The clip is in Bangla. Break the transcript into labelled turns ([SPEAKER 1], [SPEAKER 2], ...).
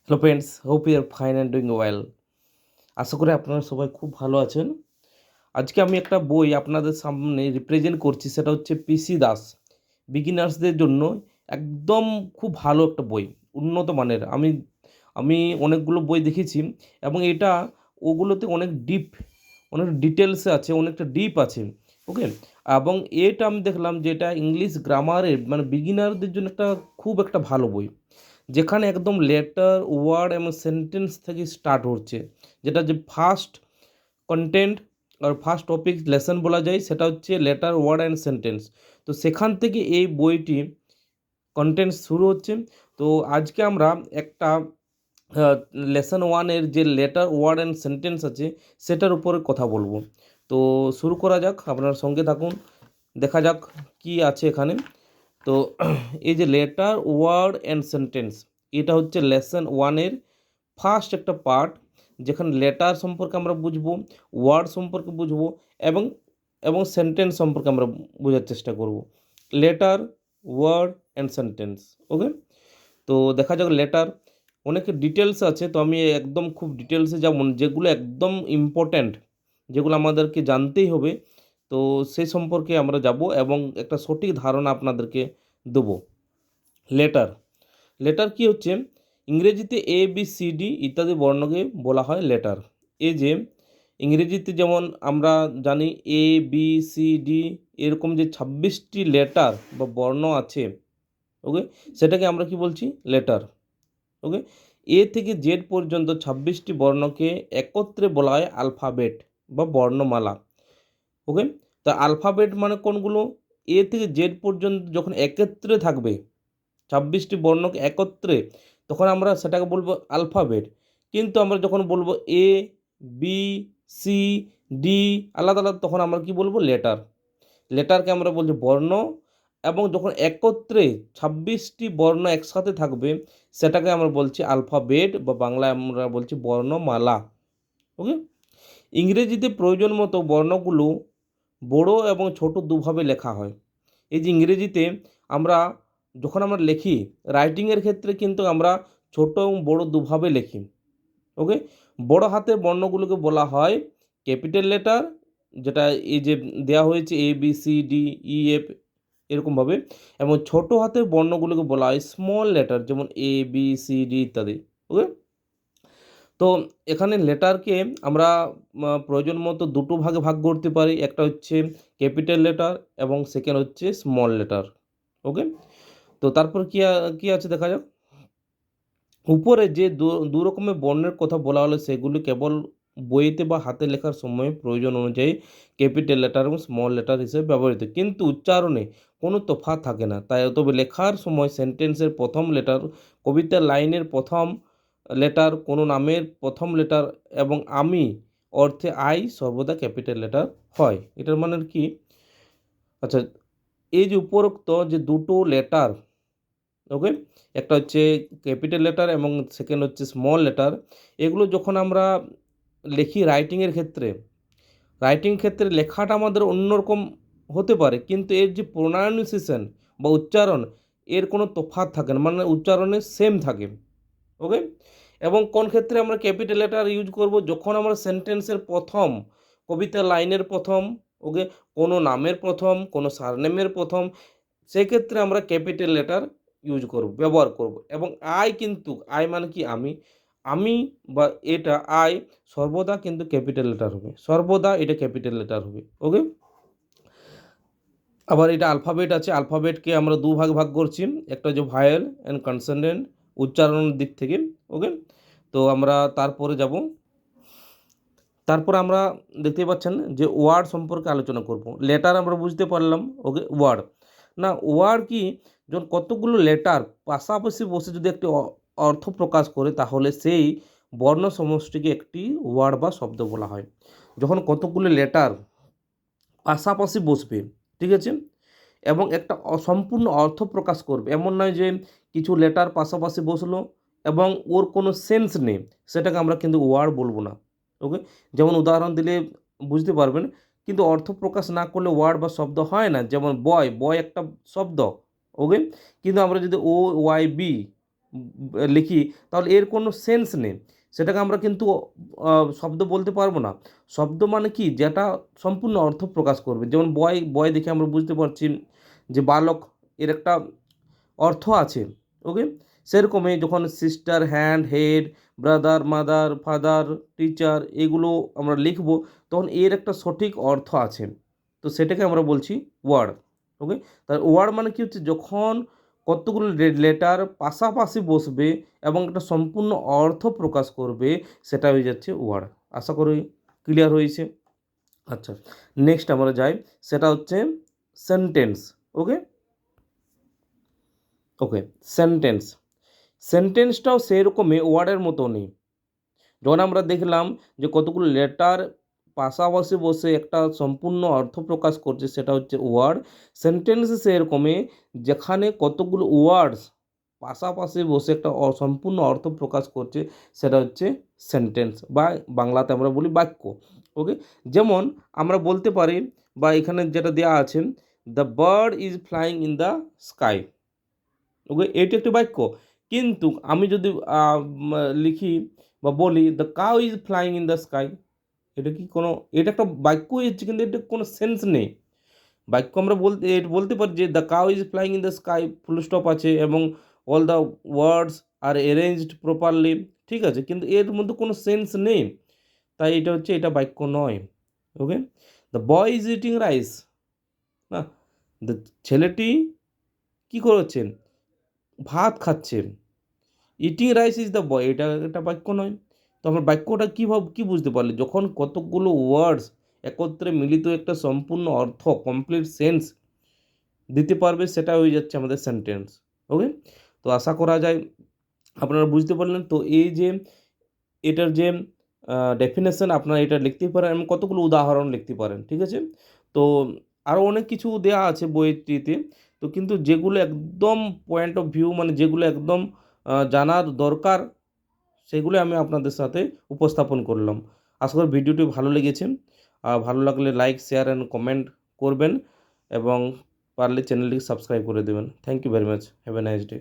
[SPEAKER 1] Hello friends, hope you are fine and doing well. আশা করি আপনারা সবাই খুব ভালো আছেন। আজকে আমি একটা বই আপনাদের সামনে রিপ্রেজেন্ট করছি, সেটা হচ্ছে পিসি দাস। বিগিনার্সদের জন্য একদম খুব ভালো একটা বই, উন্নত মানের। আমি আমি অনেকগুলো বই দেখেছি এবং এটা ওগুলোতে অনেক ডিটেলসে আছে, অনেকটা ডিপ আছে। ওকে, এবং এটা আমি দেখলাম যে এটা ইংলিশ গ্রামারের মানে বিগিনারদের জন্য খুব একটা ভালো বই, যেখানে একদম লেটার ওয়ার্ড এবং সেন্টেন্স থেকে স্টার্ট হচ্ছে। যেটা যে ফার্স্ট কন্টেন্ট আর ফার্স্ট টপিক লেসন বলা যায়, সেটা হচ্ছে লেটার ওয়ার্ড অ্যান্ড সেন্টেন্স। তো সেখান থেকে এই বইটি কন্টেন্ট শুরু হচ্ছে। তো আজকে আমরা একটা লেসন ওয়ানের যে লেটার ওয়ার্ড অ্যান্ড সেন্টেন্স আছে সেটার উপরে কথা বলবো। তো শুরু করা যাক, আপনার সঙ্গে থাকুন, দেখা যাক কি আছে এখানে। তো এই যে লেটার ওয়ার্ড অ্যান্ড সেন্টেন্স, এটা হচ্ছে লেসন ওয়ানের ফার্স্ট একটা পার্ট, যেখানে লেটার সম্পর্কে আমরা বুঝবো, ওয়ার্ড সম্পর্কে বুঝবো এবং এবং সেন্টেন্স সম্পর্কে আমরা বোঝার চেষ্টা করব। Letter, word and sentence. Okay, তো দেখা যাক লেটার। অনেক ডিটেলস আছে, তো আমি একদম খুব ডিটেলসে যাব, যেগুলো একদম ইম্পর্ট্যান্ট, যেগুলো আমাদেরকে জানতেই হবে। তো সেই সম্পর্কে আমরা যাব এবং একটা সঠিক ধারণা আপনাদেরকে দেবো। লেটার, লেটার কি হচ্ছে? ইংরেজিতে এ বি সি ডি ইত্যাদি বর্ণকে বলা হয় লেটার। এই যে ইংরেজিতে যেমন আমরা জানি এ বি সি ডি, এরকম যে 26টি লেটার বা বর্ণ আছে, ওকে, সেটাকে আমরা কি বলছি? লেটার। ওকে, এ থেকে জেড পর্যন্ত 26টি বর্ণকে একত্রে বলা হয় আলফাবেট বা বর্ণমালা। ওকে, তা আলফাবেট মানে কোনগুলো? এ থেকে জেড পর্যন্ত যখন একত্রে থাকবে, 26টি বর্ণকে একত্রে, তখন আমরা সেটাকে বলবো আলফাবেট। কিন্তু আমরা যখন বলবো এ বি সি ডি আলাদা আলাদা, তখন আমরা কি বলবো? লেটার। লেটারকে আমরা বলছি বর্ণ, এবং যখন একত্রে 26টি বর্ণ একসাথে থাকবে, সেটাকে আমরা বলছি আলফাবেট বা বাংলায় আমরা বলছি বর্ণমালা। ওকে, ইংরেজিতে প্রয়োজন মতো বর্ণগুলো বড় এবং ছোট দুভাবে লেখা হয়। এই যে ইংরেজিতে আমরা যখন আমরা লিখি, রাইটিংয়ের ক্ষেত্রে কিন্তু আমরা ছোট এবং বড় দুভাবে লিখি। ওকে, বড় হাতের বর্ণগুলোকে বলা হয় ক্যাপিটাল লেটার, যেটা এই যে দেওয়া হয়েছে A B C D E F এরকমভাবে, এবং ছোট হাতের বর্ণগুলোকে বলা হয় স্মল লেটার, যেমন এ বি সি ডি ইত্যাদি। ওকে, তো এখানে লেটারকে আমরা প্রয়োজন মতো দুটো ভাগে ভাগ করতে পারি। একটা হচ্ছে ক্যাপিটাল লেটার এবং সেকেন্ড হচ্ছে স্মল লেটার। ওকে, তো তারপর কি আছে দেখা যাক। উপরে যে দু রকমের বর্ণের কথা বলা হলো, সেগুলি কেবল বইতে বা হাতে লেখার সময় প্রয়োজন অনুযায়ী ক্যাপিটাল লেটার এবং স্মল লেটার হিসেবে ব্যবহৃত, কিন্তু উচ্চারণে কোনো তফাৎ থাকে না। তাই তবে লেখার সময় সেন্টেন্সের প্রথম লেটার, কবিতার লাইনের প্রথম লেটার, কোনো নামের প্রথম লেটার এবং আমি অর্থে আই সর্বদা ক্যাপিটাল লেটার হয়। এটার মানে কি? আচ্ছা, এই যে উপরোক্ত যে দুটো লেটার, ওকে, একটা হচ্ছে ক্যাপিটাল লেটার এবং সেকেন্ড হচ্ছে স্মল লেটার, এগুলো যখন আমরা লিখি রাইটিং ক্ষেত্রে লেখাটা আমাদের অন্যরকম হতে পারে, কিন্তু এর যে প্রোনাউন্সিয়েশন বা উচ্চারণ, এর কোনো তফাৎ থাকে না, মানে উচ্চারণে সেম থাকে। ওকে, এবং কোন ক্ষেত্রে আমরা ক্যাপিটাল লেটার ইউজ করব? যখন আমরা সেন্টেন্সের প্রথম, কবিতার লাইনের প্রথম, ওকে, কোনো নামের প্রথম, কোনো সারনেমের প্রথম, সেক্ষেত্রে আমরা ক্যাপিটাল লেটার ব্যবহার করব। এবং আই, কিন্তু আই মানে কি? আমি বা এটা আই সর্বদা কিন্তু ক্যাপিটাল লেটার হবে, সর্বদা এটা ক্যাপিটাল লেটার হবে। ওকে, আবার এটা আলফাবেট আছে, আলফাবেটকে আমরা ভাগ ভাগ করছি। একটা হচ্ছে ভায়েল অ্যান্ড কনসোনেন্ট, উচ্চারণের দিক থেকে। ওকে, তো আমরা তারপরে যাব। তারপর আমরা দেখতে পাচ্ছেন যে ওয়ার্ড সম্পর্কে আলোচনা করব। লেটার আমরা বুঝতে পারলাম। ওকে, ওয়ার্ড না, ওয়ার্ড কি? যখন কতগুলো লেটার পাশাপাশি বসে যদি একটি অর্থ প্রকাশ করে, তাহলে সেই বর্ণ সমষ্টিকে একটি ওয়ার্ড বা শব্দ বলা হয়। যখন কতগুলো লেটার পাশাপাশি বসবে, ঠিক আছে, এবং একটা সম্পূর্ণ অর্থ প্রকাশ করবে, এমন নয় যে কিছু লেটার পাশাপাশি বসলো এবং ওর কোনো সেন্স নেই, সেটাকে আমরা কিন্তু ওয়ার্ড বলবো না। ওকে, যেমন উদাহরণ দিলে বুঝতে পারবেন, কিন্তু অর্থ প্রকাশ না করলে ওয়ার্ড বা শব্দ হয় না। যেমন বয়, বয় একটা শব্দ। ওকে, কিন্তু আমরা যদি ও ওয়াই বি লিখি তাহলে এর কোনো সেন্স নেই, সেটাকে আমরা কিন্তু শব্দ বলতে পারবো না। শব্দ মানে কি, যেটা সম্পূর্ণ অর্থ প্রকাশ করবে। যেমন বয়, বয় দেখে আমরা বুঝতে পারছি যে বালক, এর একটা অর্থ আছে। ওকে, সেরকমই যখন sister, hand, head, brother, mother, father, teacher এগুলো আমরা লিখব, তখন এর একটা সঠিক অর্থ আছে। তো সেটাকে আমরা বলছি ওয়ার্ড। ওকে, তার ওয়ার্ড মানে কি হচ্ছে, যখন কতগুলো লেটার পাশাপাশি বসবে এবং একটা সম্পূর্ণ অর্থ প্রকাশ করবে, সেটা হয়ে যাচ্ছে ওয়ার্ড। আশা করি ক্লিয়ার হয়েছে। আচ্ছা, নেক্সট আমরা যাই, সেটা হচ্ছে সেন্টেন্স। ওকে, ওকে, সেন্টেন্স। সেন্টেন্সটাও সেরকমই ওয়ার্ডের মতনই। যখন আমরা দেখলাম যে কতগুলো লেটার পাশাপাশি বসে একটা সম্পূর্ণ অর্থ প্রকাশ করছে, সেটা হচ্ছে ওয়ার্ড। সেন্টেন্স সেরকমই, যেখানে কতগুলো ওয়ার্ডস পাশাপাশি বসে একটা সম্পূর্ণ অর্থ প্রকাশ করছে, সেটা হচ্ছে সেন্টেন্স, বা বাংলাতে আমরা বলি বাক্য। ওকে, যেমন আমরা বলতে পারি, বা এখানে যেটা দেওয়া আছে, the bird is flying in the sky. Okay, এটি একটি বাক্য। কিন্তু আমি যদি লিখি বা বলি the cow is flying in the sky, এটা কি কোনো, এটা একটা বাক্যই হচ্ছে, কিন্তু এটা কোনো সেন্স নেই। বাক্য আমরা বলতে পারি যে the cow is flying in the sky, full stop আছে, এবং all the words are arranged properly, ঠিক আছে, কিন্তু এর মধ্যে কোনো সেন্স নেই, তাই এটা হচ্ছে, এটা বাক্য নয়। Okay, the boy is eating rice, না, দ্য ছেলেটি কী করেছেন, ভাত খাচ্ছেন। Eating rice is the boy, এটা একটা বাক্য নয়। তো আমরা বাক্যটা কীভাবে কী বুঝতে পারলি, যখন কতগুলো ওয়ার্ডস একত্রে মিলিত একটা সম্পূর্ণ অর্থ, কমপ্লিট সেন্স দিতে পারবে, সেটা হয়ে যাচ্ছে আমাদের সেন্টেন্স। ওকে, তো আশা করা যায় আপনারা বুঝতে পারলেন। তো এই যে এটার যে ডেফিনেশন, আপনারা এটা লিখতেই পারেন এবং কতগুলো উদাহরণ লিখতে পারেন, ঠিক আছে। তো আরও অনেক কিছু দেওয়া আছে বইটিতে, তো কিন্তু যেগুলো একদম পয়েন্ট অফ ভিউ, মানে যেগুলো একদম জানার দরকার, সেগুলো আমি আপনাদের সাথে উপস্থাপন করলাম। আশা করি ভিডিওটি ভালো লেগেছে। ভালো লাগলে লাইক, শেয়ার অ্যান্ড কমেন্ট করবেন, এবং পারলে চ্যানেলটিকে সাবস্ক্রাইব করে দেবেন। Thank you very much. Have a nice day.